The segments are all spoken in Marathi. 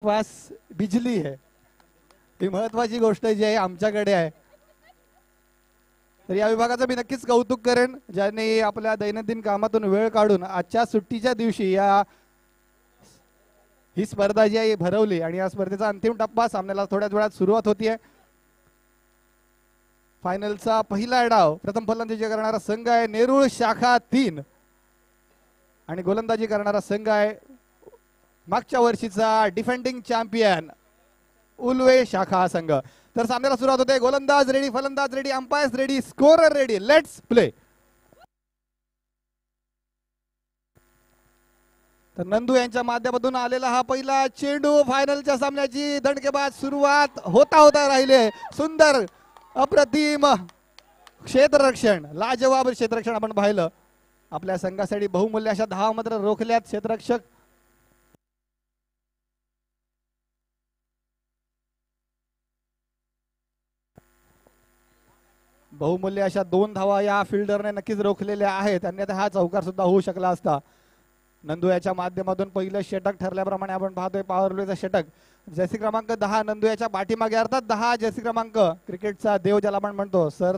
पास बिजली है, ही महत्वाची गोष्ट जी आहे आमच्याकडे आहे. तर या विभागाचं मी नक्कीच कौतुक करेन ज्यांनी आपल्या दैनंदिन कामातून वेळ काढून आजच्या सुट्टीच्या दिवशी ही स्पर्धा जी आहे भरवली आणि या स्पर्धेचा अंतिम टप्पा सामन्याला थोड्याच वेळात सुरुवात होतीये. फायनलचा पहिला डाव प्रथम फलंदाजी करणारा संघ आहे नेरूळ शाखा 3 आणि गोलंदाजी करणारा संघ आहे मागच्या वर्षीचा डिफेंडिंग चॅम्पियन उल्वे शाखा संघ. तर सामन्याला सुरुवात होते. गोलंदाज रेडी, फलंदाज ready, umpires ready, scorer ready. Let's play. तर नंदू यांच्या माध्यमातून आलेला हा पहिला चेंडू. फायनलच्या सामन्याची दणकेबाज सुरुवात होता राहिले. सुंदर अप्रतिम क्षेत्ररक्षण, लाजवाब क्षेत्ररक्षण आपण पाहिलं. आपल्या संघासाठी बहुमूल्य अशा 10 मात्र रोखल्यात क्षेत्ररक्षक. बहुमूल्य अशा 2 धावा या फिल्डरने नक्कीच रोखलेल्या आहेत, अन्यथा हा चौकार सुद्धा होऊ शकला असता. नंदू याच्या माध्यमातून पहिलं षटक ठरल्याप्रमाणे आपण पाहतोय पॉवर प्लेचा षटक. जर्सी क्रमांक 10 नंदू याच्या पाठीमागे, अर्थात 10 जर्सी क्रमांक क्रिकेटचा देव ज्याला आपण म्हणतो सर,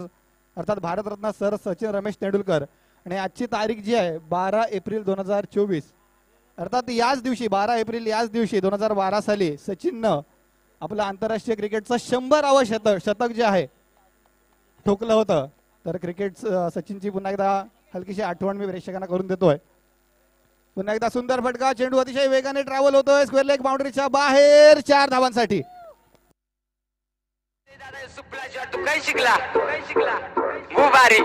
अर्थात भारतरत्न सर सचिन रमेश तेंडुलकर. आणि आजची तारीख जी आहे 12 एप्रिल 2024, अर्थात याच दिवशी 12 एप्रिल याच दिवशी 2012 साली सचिननं आपलं आंतरराष्ट्रीय क्रिकेटचं 100वे शतक जे आहे ठोकलं होतं. तर क्रिकेट सचिनची पुन्हा एकदा हलकीशी आठवण मी प्रेक्षकांना करून देतोय. पुन्हा एकदा सुंदर फटका, चेंडू अतिशय वेगाने ट्रॅव्हल होतोय स्क्वेअर लेग बाउंड्रीच्या बाहेर 4 धावांसाठी. शिकला मुबारी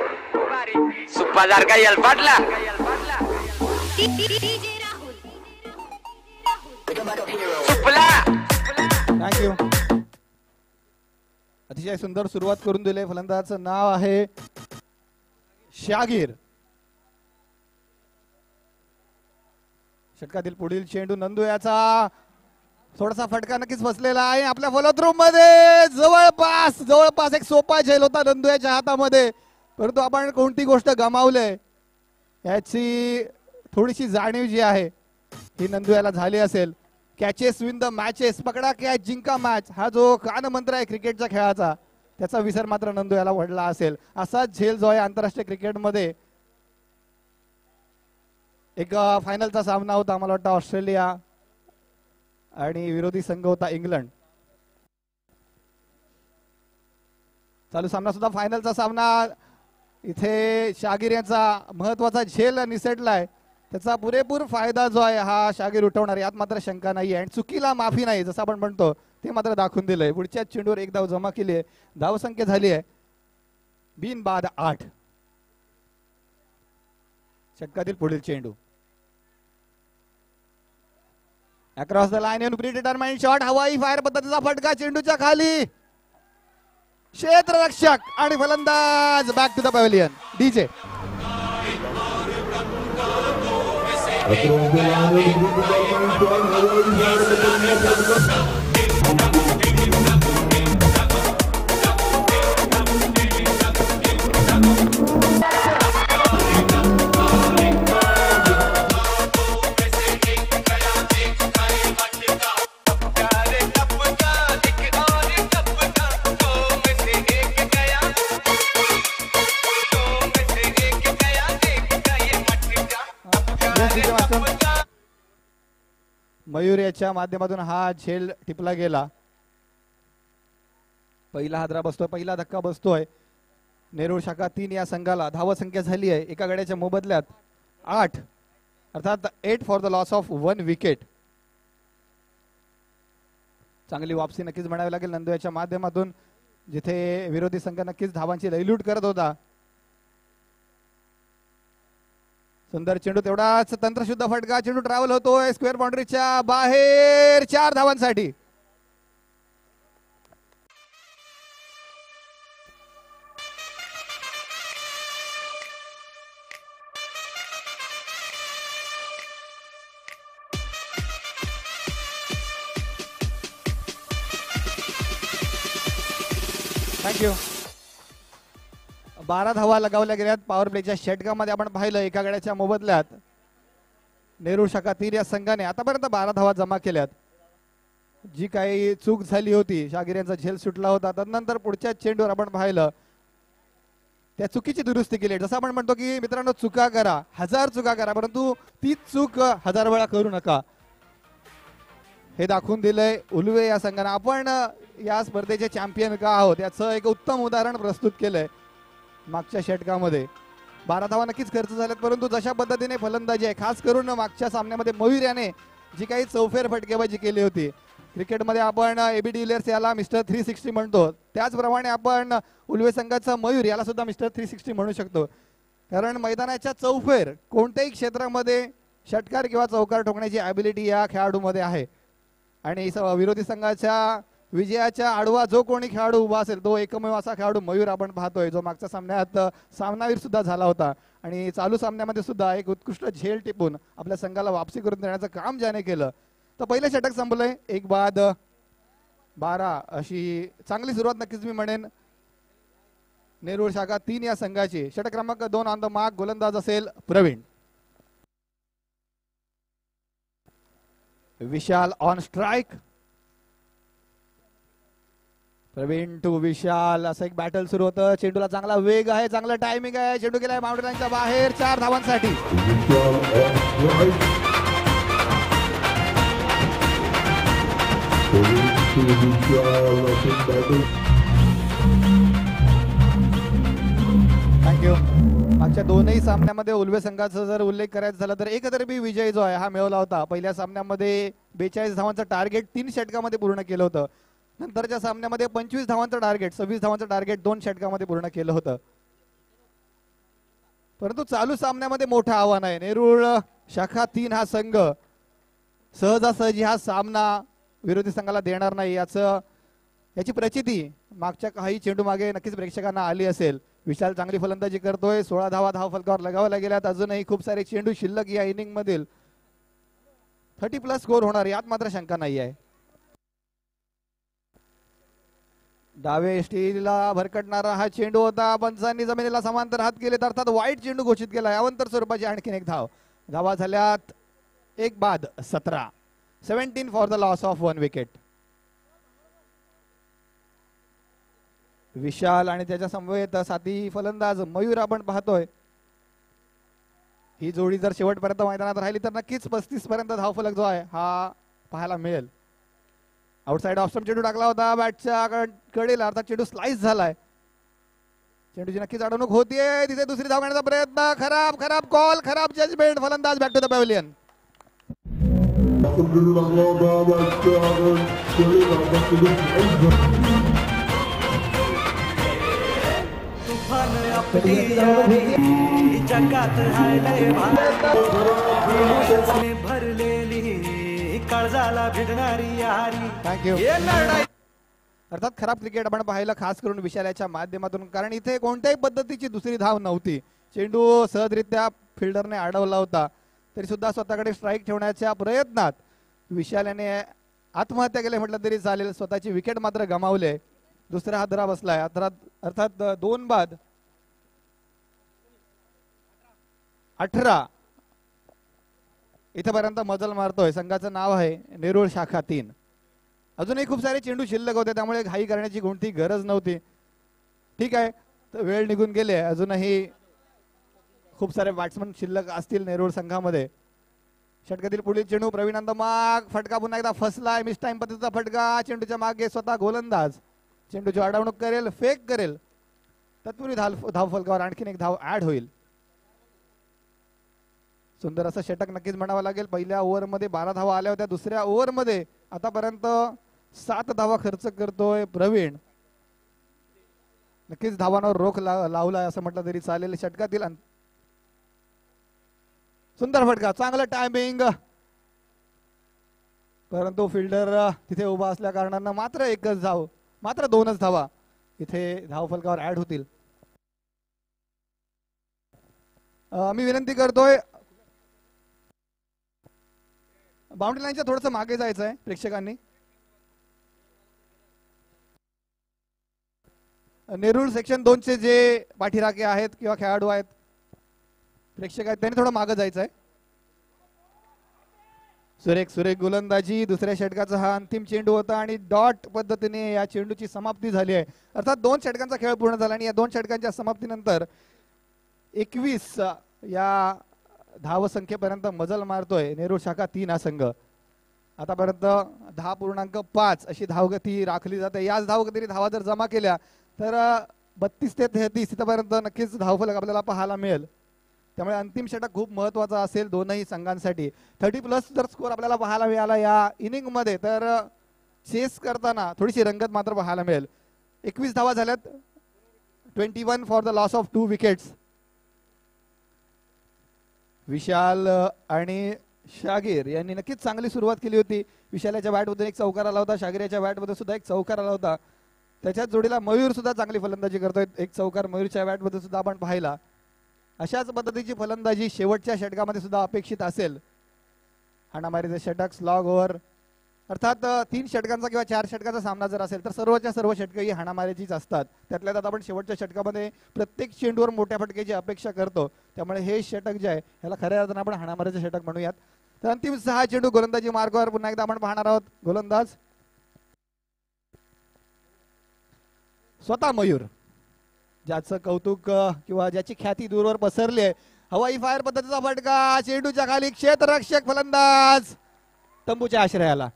सुप्पादार का यल पाटला. थँक्यू. अतिशय सुंदर सुरुवात करून दिले. फलंदाजाचं नाव आहे शागीर. षटकातील पुढील चेंडू नंदू याचा थोडासा फटका नक्कीच बसलेला आहे आपल्या फॉलोथ्रू मध्ये. जवळपास एक सोपा झेल होता नंदू याच्या हातामध्ये, परंतु आपण कोणती गोष्ट गमावले याची थोडीशी जाणीव जी आहे ही नंदू याला झाली असेल. कॅचेस विन द मॅचेस, पकडा कॅच जिंका मॅच, हा जो कानमंत्र आहे क्रिकेटच्या खेळाचा, त्याचा विसर मात्र नंदू याला पडला असेल. असाच झेल जो आहे आंतरराष्ट्रीय क्रिकेटमध्ये. एक फायनलचा सामना होता, मला वाटतं ऑस्ट्रेलिया आणि विरोधी संघ होता इंग्लंड. चालू सामना सुद्धा फायनलचा सामना. इथे शागीर यांचा महत्वाचा झेल निसटलाय, त्याचा पुरेपूर फायदा जो आहे हा शागीर उठवणार, यात मात्र शंका नाही. आणि चुकीला माफी नाही जसं आपण म्हणतो ते मात्र दाखवून दिलंय. पुढच्या चेंडूवर एक धाव जमा केली आहे. धावसंख्या झाली आहे बिनबाद 8. षटकातील पुढील चेंडू अक्रॉस द लाईन येऊन प्री डिटरमाइंड शॉट, हवाई फायर पद्धतीचा फटका चेंडूच्या खाली. क्षेत्ररक्षक आणि फलंदाज back to the pavilion. DJ Mayur याच्या माध्यमातून हा झेल टिपला गेला. पहिला हादरा बसतोय, पहिला धक्का बसतोय नेरूळ शाखा 3 या संघाला. धावसंख्या झाली आहे एका गड्याच्या मोबदल्यात 8, अर्थात 8 for the loss of 1 wicket. चांगली वापसी नक्कीच म्हणावी लागेल नंदू याच्या माध्यमातून, जिथे विरोधी संघ नक्कीच धावांची लयलूट करत होता. सुंदर चेंडू, तेवढाच तंत्रशुद्ध फटका, चेंडू ट्रॅव्हल होतोय स्क्वेअर बाउंड्रीच्या बाहेर 4 धावांसाठी. थँक्यू. 12 धावा लगावल्या गेल्यात पॉवर प्लेच्या षटकामध्ये. आपण पाहिलं एका गड्याच्या मोबदल्यात नेरूळ शाखा 3 या संघाने आतापर्यंत 12 धावा जमा केल्यात. जी काही चूक झाली होती, शागिर यांचा झेल सुटला होता, त्यानंतर पुढच्या चेंडूवर आपण पाहिलं त्या चुकीची दुरुस्ती केली. जसं आपण म्हणतो की मित्रांनो, चुका करा, 1000 चुका करा, परंतु तीच चूक 1000 वेळा करू नका, हे दाखवून दिलंय उलवे या संघाने. आपण या स्पर्धेचे चॅम्पियन का आहोत याचं एक उत्तम उदाहरण प्रस्तुत केलंय. मागच्या षटकामध्ये 12 धावा नक्कीच खर्च झाल्यात, परंतु जशा पद्धतीने फलंदाजी आहे, खास करून मागच्या सामन्यामध्ये मयूर याने जी काही चौफेर फटकेबाजी केली होती, क्रिकेटमध्ये आपण एबी डिव्हिलियर्स याला मिस्टर 360 म्हणतो, त्याचप्रमाणे आपण उल्वे संघाचा मयूर याला सुद्धा मिस्टर 360 म्हणू शकतो. कारण मैदानाच्या चौफेर कोणत्याही क्षेत्रामध्ये षटकार किंवा चौकार ठोकण्याची ॲबिलिटी या खेळाडूमध्ये आहे. आणि विरोधी संघाच्या विजयाच्या आडवा जो कोणी खेळाडू उभा असेल तो एकमेव असा खेळाडू मयूर आपण पाहतोय, जो मागच्या सामन्यात सामनावीर सुद्धा झाला होता आणि चालू सामन्यामध्ये सुद्धा एक उत्कृष्ट झेल टिपून आपल्या संघाला वापसी करून देण्याचं काम ज्याने केलं. तर पहिले षटक संपलंय, 1 बाद 12 अशी चांगली सुरुवात नक्कीच मी म्हणेन नेरूळ शाखा 3 या संघाची. षटक क्रमांक 2 ऑन द मार्क, गोलंदाज असेल प्रवीण. विशाल ऑन स्ट्राइक. प्रवीण टू विशाल असं एक बॅटल सुरू होतं. चेंडूला चांगला वेग आहे, चांगला टायमिंग आहे, चेंडू गेलाय बाउंड्री लाईनच्या बाहेर 4 धावांसाठी. थँक्यू. मागच्या दोनही सामन्यामध्ये उल्वे संघाचा जर उल्लेख करायचा झाला तर एकतर्फी विजय जो आहे हा मिळवला होता. पहिल्या सामन्यामध्ये 42 धावांचं टार्गेट 3 षटकामध्ये पूर्ण केलं होतं. नंतरच्या सामन्यामध्ये 25 धावांचं टार्गेट 26 धावांचं टार्गेट 2 षटकामध्ये पूर्ण केलं होतं. परंतु चालू सामन्यामध्ये मोठं आव्हान आहे. नेरूळ शाखा 3 हा संघ सहजासहजी हा सामना विरोधी संघाला देणार नाही याची प्रचिती मागच्या काही चेंडू मागे नक्कीच प्रेक्षकांना आली असेल. विशाल चांगली फलंदाजी करतोय, 16 धावा धाव फलकावर लगावल्या गेल्यात. अजूनही खूप सारे चेंडू शिल्लक या इनिंग मधील 30+ स्कोर होणार यात मात्र शंका नाही आहे. डावे स्टीलला भरकटणारा हा चेंडू होता, पंचांनी जमिनीला समांतर हात केले, अर्थात वाईट चेंडू घोषित केला. अवंतर स्वरूपाची आणखीन एक धावा झाल्यात 1 बाद 17. 17 for the loss of 1 wicket. Vishal आणि त्याच्या समवेत साथी फलंदाज मयूर आपण पाहतोय. ही जोडी जर शेवटपर्यंत मैदानात राहिली तर नक्कीच 35 पर्यंत धावफलक जो आहे हा पाहायला मिळेल. आउटसाइड ऑफ स्टंप चेंडू टाकला होता बॅटच्या कडेला, अर्थात चेंडू स्लाइस झालाय. चेंडूची नक्कीच अडवणूक होतीये. तिथे दुसरी धाव घेण्याचा प्रयत्न, खराब कॉल, खराब जजमेंट. फलंदाज बॅक टू द पॅव्हलियन. भरलेली काळजाला भिडणारी यारी. थँक्यू. अर्थात खराब क्रिकेट आपण पाहिलं, खास करून विशालाच्या माध्यमातून, कारण इथे कोणत्याही पद्धतीची दुसरी धाव नव्हती. चेंडू सहजरित्या फिल्डरने अडवला होता, तरी सुद्धा स्वतःकडे स्ट्राईक ठेवण्याच्या प्रयत्नात विशालाने आत्महत्या केली म्हटलं तरी चालेल. स्वतःची विकेट मात्र गमावले. दुसरा हादरा बसलाय. अर्थात 2 बाद 18 इथपर्यंत मजल मारतोय. संघाचं नाव आहे नेरूळ शाखा 3. अजूनही खूप सारे चेंडू शिल्लक होते, त्यामुळे घाई करण्याची कोणती गरज नव्हती. ठीक आहे, तर वेळ निघून गेले. अजूनही खूप सारे बॅट्समन शिल्लक असतील नेरूळ संघामध्ये. षटकातील पुढील चेंडू प्रवीण अंदमाग. फटका पुन्हा एकदा फसलाय. मिस टाइम पद्धतीचा फटका. चेंडूच्या मागे स्वतः गोलंदाज चेंडूची अडवणूक करेल, फेक करेल. तत्पूर्वी धाव फलकावर आणखीन एक धाव ऍड होईल. सुंदर असं षटक नक्कीच म्हणावं लागेल. पहिल्या ओव्हरमध्ये 12 धावा आल्या होत्या. दुसऱ्या ओव्हरमध्ये आतापर्यंत 7 धावा खर्च करतोय प्रवीण. नक्कीच धावांवर रोख लावलाय असं म्हटलं तरी चालेल. षटकातील सुंदर फटका, चांगलं टायमिंग, परंतु फिल्डर तिथे उभा असल्या कारणानं मात्र 2च धावा इथे धाव फलकावर ऍड होतील. मी विनंती करतोय बाउंड्री लाईनच्या थोडंसं मागे जायचं आहे प्रेक्षकांनी. नेरूळ सेक्शन 2 चे जे पाठीराखे आहेत किंवा खेळाडू आहेत, प्रेक्षक आहेत, त्यांनी थोडं मागे जायचं आहे. सुरेख सुरेख गोलंदाजी. दुसऱ्या षटकाचा हा अंतिम चेंडू होता आणि डॉट पद्धतीने या चेंडूची समाप्ती झाली आहे. अर्थात 2 षटकांचा खेळ पूर्ण झाला आणि या 2 षटकांच्या समाप्तीनंतर 21 या धावसंख्येपर्यंत मजल मारतोय नेहरू शाखा 3 हा संघ. आतापर्यंत 10.5 अशी धावगती राखली जाते. याच धावगतीने धावा जर जमा केल्या तर 32 ते 33 इथपर्यंत नक्कीच धावफलक आपल्याला पाहायला मिळेल. त्यामुळे अंतिम षटक खूप महत्वाचा असेल दोनही संघांसाठी. 30+ जर स्कोर आपल्याला पाहायला मिळाला या इनिंग मध्ये तर चेस करताना थोडीशी रंगत मात्र पाहायला मिळेल. 21 धावा झाल्यात. 21 for the loss of 2 wickets. Vishal आणि शागीर यांनी नक्कीच चांगली सुरुवात केली होती. विशालाच्या बॅटमधून एक चौकार आला होता. शागीर याच्या बॅटमध्ये सुद्धा एक चौकार आला होता. त्याच्याच जोडीला मयूर सुद्धा चांगली फलंदाजी करतोय. एक चौकार मयूरच्या बॅटमध्ये सुद्धा आपण पाहिला. अशाच पद्धतीची फलंदाजी शेवटच्या षटकामध्ये सुद्धा अपेक्षित असेल. हाणामारीचे षटक स्लॉग ओव्हर अर्थात 3 षटकांचा किंवा 4 षटकाचा सामना जर असेल तर सर्वच्या सर्व षटकं ही हाणामारीचीच असतात. त्यातल्या त्यात आपण शेवटच्या षटकामध्ये प्रत्येक चेंडूवर मोठ्या फटकेची अपेक्षा करतो. त्यामुळे हे षटक जे आहे ह्याला खऱ्या अर्थानं आपण हाणामारीचे षटक म्हणूयात. तर अंतिम 6 चेंडू गोलंदाजी मार्गावर पुन्हा एकदा आपण पाहणार आहोत. गोलंदाज स्वतः मयूर, ज्याचं कौतुक किंवा ज्याची ख्याती दूरवर पसरली आहे. हवाई फायर पद्धतीचा फटका चेंडूच्या खाली. क्षेत्ररक्षक फलंदाज तंबूच्या आश्रयाला.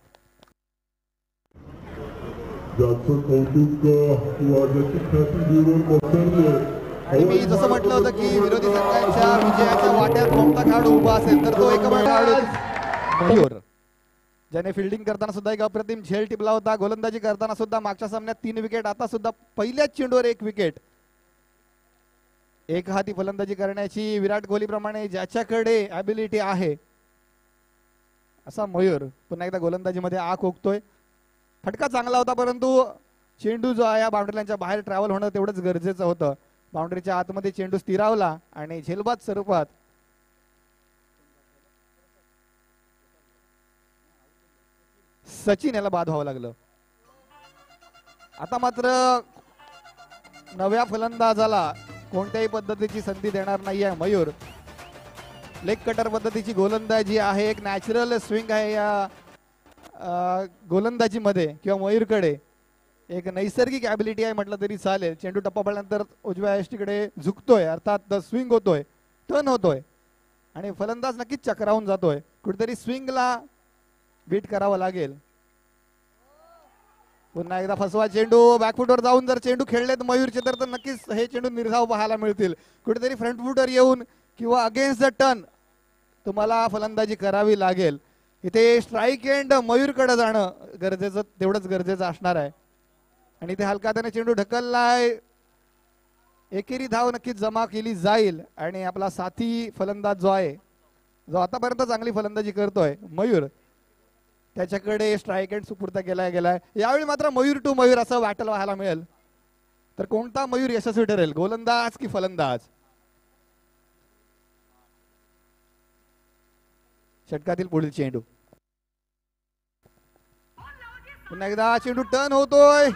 आणि मी जसं म्हटलं होतं की विरोधी संघाच्या विजयाच्या वाट्यात कोणता खेळाडू उभा असेल तर तो एकमेव खेळाडू मयूर, ज्याने फिल्डिंग करताना सुद्धा एक अप्रतिम झेल टिपला होता. गोलंदाजी करताना सुद्धा मागच्या सामन्यात 3 विकेट, आता सुद्धा पहिल्याच चेंडूवर 1 विकेट. एक हाती फलंदाजी करण्याची विराट कोहली प्रमाणे ज्याच्याकडे ॲबिलिटी आहे असा मयूर पुन्हा एकदा गोलंदाजीमध्ये आख ओकतोय. फटका चांगला होता परंतु चेंडू जो आहे या बाउंड्रीच्या बाहेर ट्रॅव्हल होणं तेवढंच गरजेचं होतं. बाउंड्रीच्या आतमध्ये चेंडू स्थिरावला आणि झेलबाद स्वरूपात सचिन याला बाद व्हावं लागलं. आता मात्र नव्या फलंदाजाला कोणत्याही पद्धतीची संधी देणार नाहीये मयूर. लेग कटर पद्धतीची गोलंदाजी आहे. एक नॅचरल स्विंग आहे या गोलंदाजीमध्ये किंवा मयूरकडे एक नैसर्गिक ॲबिलिटी आहे म्हटलं तरी चालेल. चेंडू टप्पा पडल्यानंतर उजव्या यष्टीकडे झुकतोय, अर्थात स्विंग होतोय, टर्न होतोय आणि फलंदाज नक्कीच चक्रावून जातोय. कुठेतरी स्विंगला बीट करावं लागेल. पुन्हा एकदा फसवा चेंडू. बॅकफुटवर जाऊन जर चेंडू खेळलेत मयूरचे तर नक्कीच हे चेंडू निर्धाव पाहायला मिळतील. कुठेतरी फ्रंट फुटवर येऊन किंवा अगेन्स्ट द टर्न तुम्हाला फलंदाजी करावी लागेल. इथे स्ट्राईक एंड मयूरकडे जाणं गरजेचं तेवढंच गरजेचं असणार आहे. आणि इथे हलका त्याने चेंडू ढकललाय. एकेरी धाव नक्कीच जमा केली जाईल आणि आपला साथी फलंदाज जो आहे, जो आतापर्यंत चांगली फलंदाजी करतोय मयूर, त्याच्याकडे स्ट्राईक एंड सुपूर्द गेलाय. यावेळी मात्र मयूर टू मयूर असं बॅटल व्हायला मिळेल. तर कोणता मयूर यशस्वी ठरेल, गोलंदाज की फलंदाज? षटकातील पुढील चेंडू. पुन्हा एकदा चेंडू टर्न होतोय.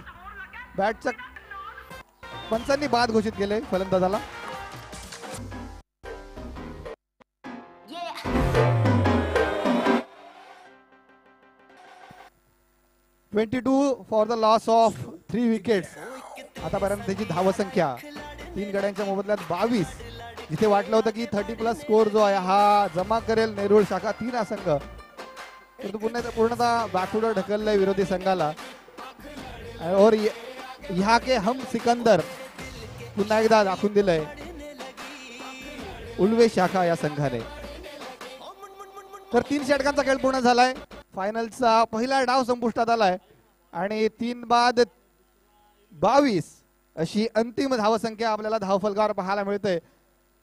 बॅटच्या पंचांनी बाद घोषित केले फलंदाजाला. (22 for the loss of 3 wickets. आतापर्यंत त्याची धावसंख्या 3 गड्यांच्या मोबदल्यात 22. जिथे वाटलं होतं की 30+ स्कोर जो आहे हा जमा करेल नेरूळ शाखा 3 हा संघ, तर पूर्णतः बॅकफुटवर ढकललंय विरोधी संघाला. और यहाँ के हम सिकंदर पुन्हा एकदा दाखवून दिलंय उल्वे शाखा या संघाने. तर 3 षटकांचा खेळ पूर्ण झालाय. फायनलचा पहिला डाव संपुष्टात आलाय आणि 3 बाद 22 अशी अंतिम धावसंख्या आपल्याला धावफलकावर पाहायला मिळते.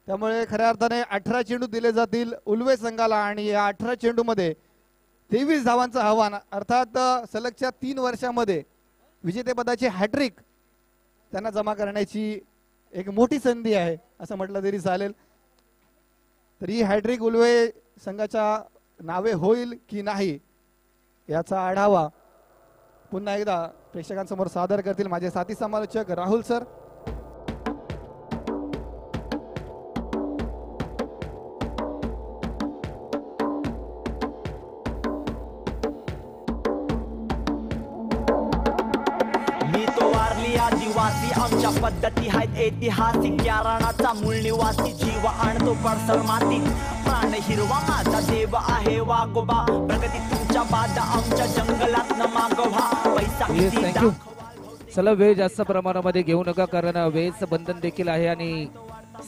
त्यामुळे खऱ्या अर्थाने 18 चेंडू दिले जातील उल्वे संघाला आणि या 18 चेंडू मध्ये 23 धावांचं आव्हान, अर्थात सलगच्या 3 वर्षामध्ये विजेतेपदाची हॅट्रिक त्यांना जमा करण्याची एक मोठी संधी आहे असं म्हटलं तरी चालेल. तर ही हॅट्रिक उल्वे संघाच्या नावे होईल की नाही याचा आढावा पुन्हा एकदा प्रेक्षकांसमोर सादर करतील माझे साथी समालोचक राहुल सर. आदिवासी आमच्या पद्धती आहेत ऐतिहासिक या रानाचा मूळ निवासी जीव आणतो पडसर मातीत प्राण हिरवा माझा देव आहे वागोबा प्रगती तुमच्या बाद आमच्या जंगलात न मागोबा पैसा किती चला वेळ जास्त प्रमाणामध्ये घेऊ नका कारण वेळेचं बंधन देखील आहे आणि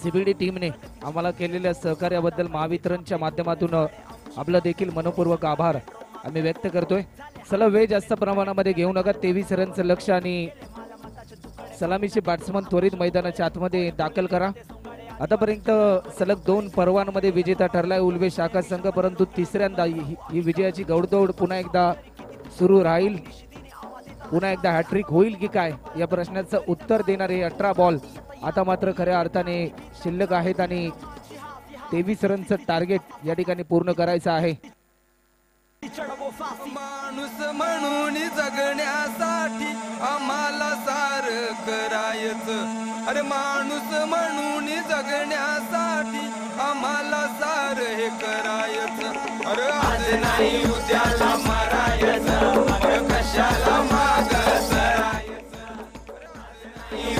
सीबीडी टीमने आम्हाला केलेल्या सहकार्याबद्दल महावितरणच्या माध्यमातून आपलं देखील मनपूर्वक आभार आम्ही व्यक्त करतोय. चला वेळ जास्त प्रमाणामध्ये घेऊ नका. 23 रनचं लक्ष आणि सलामीचे बॅट्समन त्वरित मैदानाच्या आतमध्ये दाखल करा. आतापर्यंत सलग 2 पर्वांमध्ये विजेता ठरलाय उल्वे शाखा संघ परंतु तिसऱ्यांदा ही विजयाची गौडदौड पुन्हा एकदा सुरू राहील. पुन्हा एकदा हॅट्रिक होईल की काय या प्रश्नाचं उत्तर देणारे 18 बॉल आता मात्र खऱ्या अर्थाने शिल्लक आहेत आणि 23 रनचं टार्गेट या ठिकाणी पूर्ण करायचं आहे. माणूस म्हणून जगण्यासाठी आम्हाला सार करायचं अरे माणूस म्हणून जगण्यासाठी आम्हाला सार हे करायचं अरे आज नाही उद्याला मरायचं अरे कशाला माग सरायचं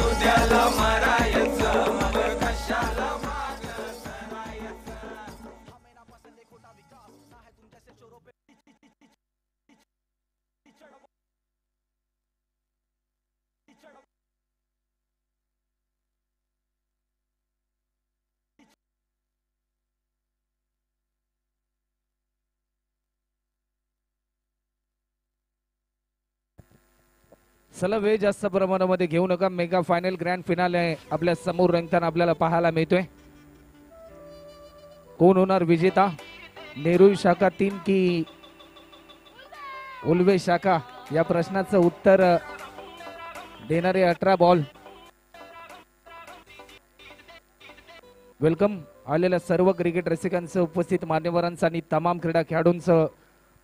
उद्याला मरायचं अरे कशाला माग सरायचं. चला वेळ जास्त प्रमाणामध्ये घेऊ नका. मेगा फायनल ग्रँड फिनाले आपल्या समोर रंगताना आपल्याला पाहायला मिळतोय. कोण होणार विजेता नेहरू शाखा 3 की उल्वे शाखा या प्रश्नाचं उत्तर देणारे 18 बॉल. वेलकम आलेल्या सर्व क्रिकेट रसिकांचं उपस्थित मान्यवरांचं आणि तमाम क्रीडा खेळाडूंचं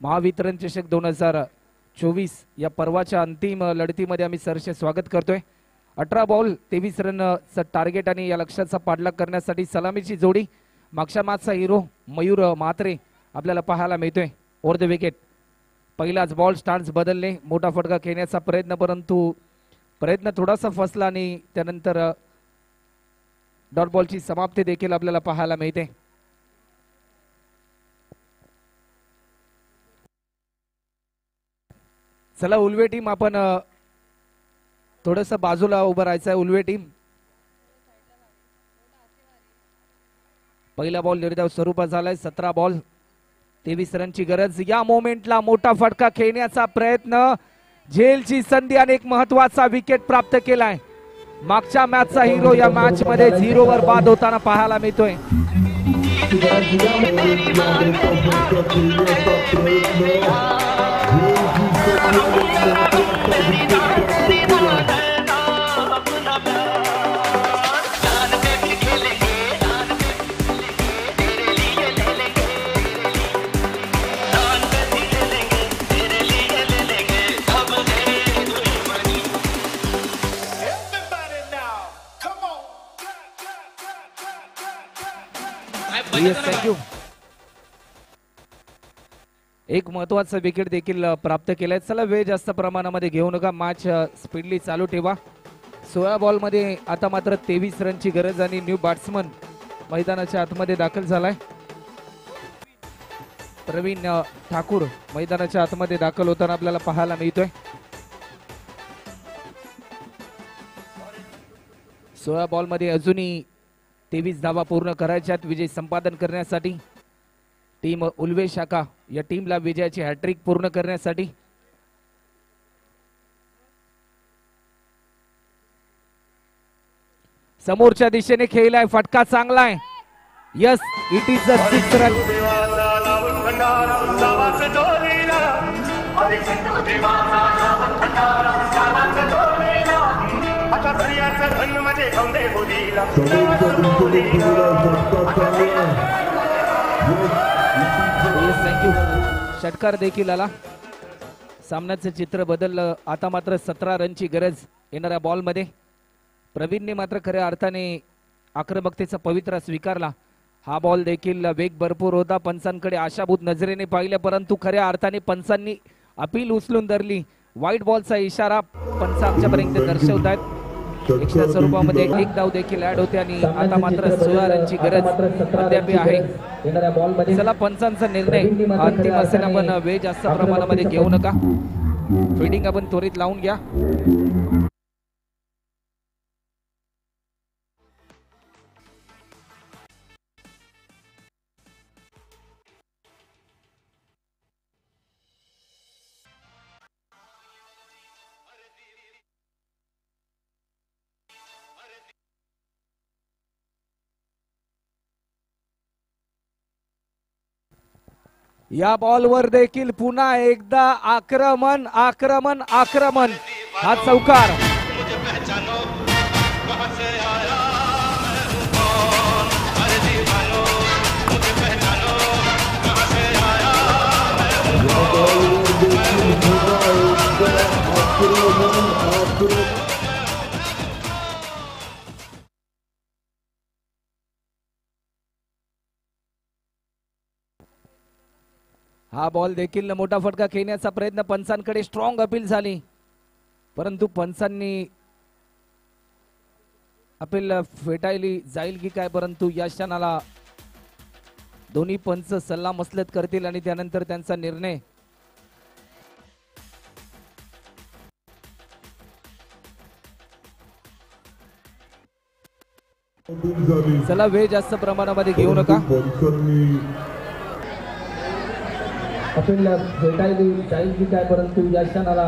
महावितरण चषक 2024 या पर्वाच्या अंतिम लढतीमध्ये आम्ही सरसे स्वागत करतोय. 18 बॉल 23 रनचं टार्गेट आणि या लक्ष्याचा पाठलाग करण्यासाठी सलामीची जोडी मागच्या मॅचचा हिरो मयूर म्हात्रे आपल्याला पाहायला मिळतोय. ओव्हर द विकेट पहिलाच बॉल स्टान्स बदलले मोठा फटका खेळण्याचा प्रयत्न परंतु प्रयत्न थोडासा फसला आणि त्यानंतर डॉट बॉलची समाप्ती देखील आपल्याला पाहायला मिळते. चला उल्वे टीम आपण थोडस बाजूला उभं राहायचं आहे. उल्वे टीम पहिला बॉल निर्धाव स्वरूपात झालाय. 17 बॉल 23 रनची गरज. या मोमेंटला मोठा फटका खेळण्याचा प्रयत्न झेलची संधी आणि एक महत्वाचा विकेट प्राप्त केलाय. मागच्या मॅचचा हिरो या मॅच मध्ये 0 वर बाद होताना पाहायला मिळतोय. थँक्यू. एक महत्वाचा विकेट देखील प्राप्त केलाय. चला वेळ जास्त प्रमाणामध्ये घेऊ नका. मॅच स्पीडली चालू ठेवा. 16 बॉल मध्ये आता मात्र 23 रनची गरज आणि न्यू बॅट्समन मैदानाच्या आतमध्ये दाखल झालाय. प्रवीण ठाकूर मैदानाच्या आतमध्ये दाखल होताना आपल्याला पाहायला मिळतोय. 16 बॉल मध्ये अजूनही 23 धावा पूर्ण करायच्यात विजय संपादन करण्यासाठी. टीम उल्वे शाखा या टीमला विजयाची हॅट्रिक पूर्ण करण्यासाठी. समोरच्या दिशेने खेळलाय फटका चांगला आहे. Yes it is a 6 run. Thank you. षटकार देखील आला. सामन्याचं चित्र बदललं. आता मात्र 17 रनची गरज येणाऱ्या बॉल मध्ये. प्रवीणने मात्र खऱ्या अर्थाने आक्रमकतेचा पवित्रा स्वीकारला. हा बॉल देखील वेग भरपूर होता. पंचांकडे आशाभूत नजरेने पाहिले परंतु खऱ्या अर्थाने पंचांनी अपील उचलून धरली. व्हाईट बॉलचा इशारा पंच आमच्यापर्यंत दर्शवत आहेत. एक्स्ट्रा स्वरूपामध्ये एक धाव देखील ऍड होते आणि आता मात्र 16 रनची गरज अद्याप आहे. चला पंचांचा निर्णय अंतिम असेल, आपण वेळ जास्त प्रमाणामध्ये घेऊ नका. फिल्डिंग आपण त्वरित लावून घ्या. या बॉलवर देखील पुन्हा एकदा आक्रमण आक्रमण आक्रमण. हा चौकार हा बॉल देखील मोठा फटका खेळण्याचा प्रयत्न पंचांकडे स्ट्रॉंग अपील झाली, परंतु पंचांनी अपील फेटाळली जाईल की काय, परंतु या क्षणाला दोन्ही पंच सल्ला मसलत करतील आणि त्यानंतर त्यांचा निर्णय. चला वेळ जास्त प्रमाणामध्ये घेऊ नका. अपील फेटाळली जाईल की काय, परंतु या क्षणाला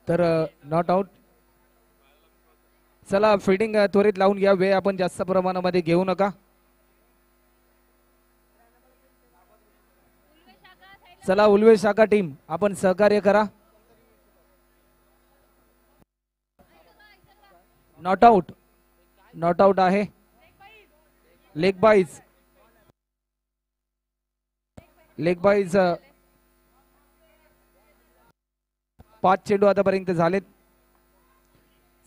तर नॉट आउट. चला फिल्डिंग त्वरित लावून घ्या, वेळ आपण जास्त प्रमाणामध्ये घेऊ नका. चला उल्वे शाखा टीम आपण सहकार्य करा. नॉट आउट, नॉट आउट आहे. लेग बाईज, लेग बाईज 5 चेंडू आतापर्यंत झालेत.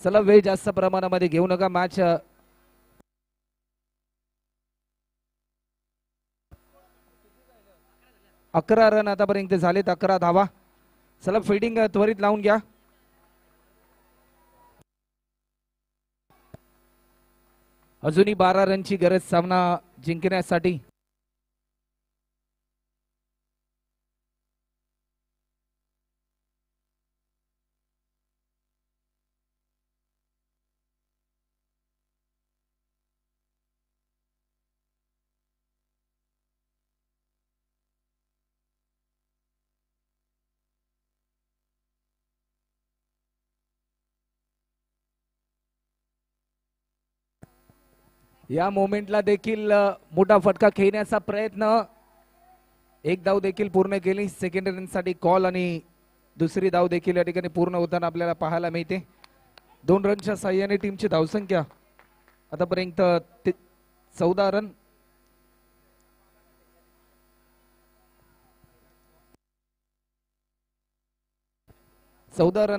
चला वेळ जास्त प्रमाणामध्ये घेऊ नका. मॅच 11 रन आतापर्यंत झालेत, 11 धावा. चला फिल्डिंग त्वरित लावून घ्या. अजूनही 12 रनची गरज सामना जिंकण्यासाठी. या मोमेंटला देखील मोठा फटका खेळण्याचा प्रयत्न. एक धाव देखील पूर्ण केली. सेकंड इनिंगसाठी कॉल आणि दुसरी धाव देखील या ठिकाणी पूर्ण होताना आपल्याला पाहायला मिळते. 2 रनच्या साह्याने टीमची धावसंख्या आतापर्यंत 14 रन.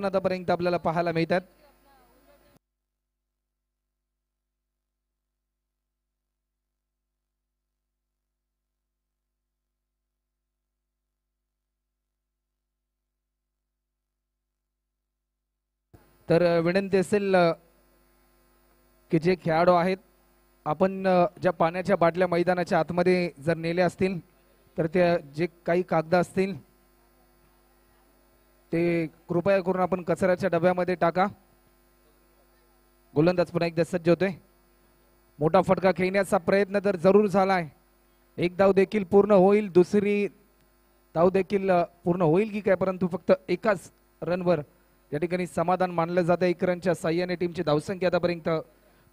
आतापर्यंत आपल्याला पाहायला मिळतात. तर विनंती असेल की जे खेळाडू आहेत, आपण ज्या पाण्याच्या बाटल्या मैदानाच्या आतमध्ये जर नेल्या असतील तर त्या जे काही कागद असतील ते कृपया करून आपण कचऱ्याच्या डब्यामध्ये टाका. गोलंदाज पुन्हा एकदा सज्ज होतोय. मोठा फटका खेळण्याचा प्रयत्न तर जरूर झालाय. एक धाव देखील पूर्ण होईल, दुसरी धाव देखील पूर्ण होईल की काय, परंतु फक्त एकाच रनवर या ठिकाणी समाधान मानलं जातं. 1 रनच्या साह्याने टीमची धावसंख्या आतापर्यंत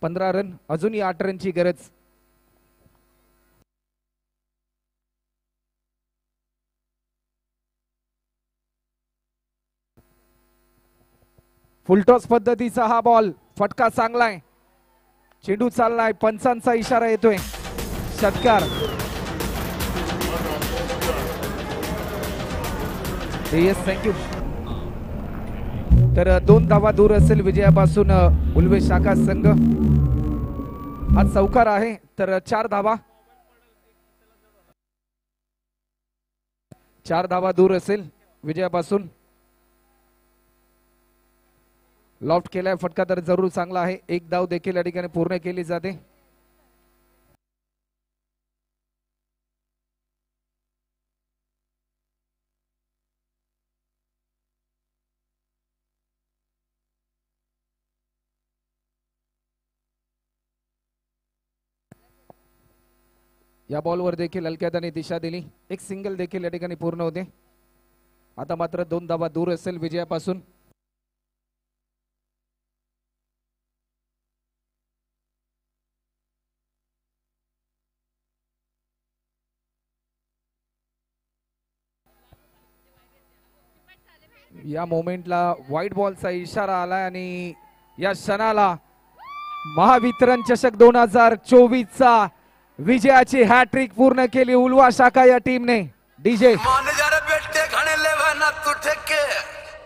15 रन. अजूनही 8 रनची गरज. फुलटॉस पद्धतीचा हा बॉल. फटका चांगलाय, चेंडू चाललाय, पंचांचा इशारा येतोय. षटकार. Yes, thank you. तर 2 धावा दूर असेल विजयापासून उल्वे शाखा संघ. हा चौकार आहे. तर 4 धावा, 4 धावा दूर असेल विजयापासून. लॉफ्ट केलाय फटका तर जरूर चांगला आहे. 1 धाव देखील या ठिकाणी पूर्ण केली जाते. या बॉलवर देखील हलक्याने दिशा दिली. 1 सिंगल देखील या ठिकाणी पूर्ण होते. आता मात्र 2 धावा दूर असेल विजयापासून. या मोमेंटला व्हाईट बॉलचा इशारा आलाय आणि या क्षणाला महावितरण चषक 2024चा विजयाची हॅट्रिक पूर्ण केली उल्वा शाखा या टीमने. डीजे मान जरा बेटे घणे लेवाना तू ठेके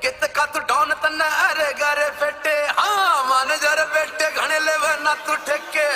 कित का तू डॉन तन्ना अरे गारे फेटे. हाँ मान जरा बेटे घणे लेवाना तू ठेके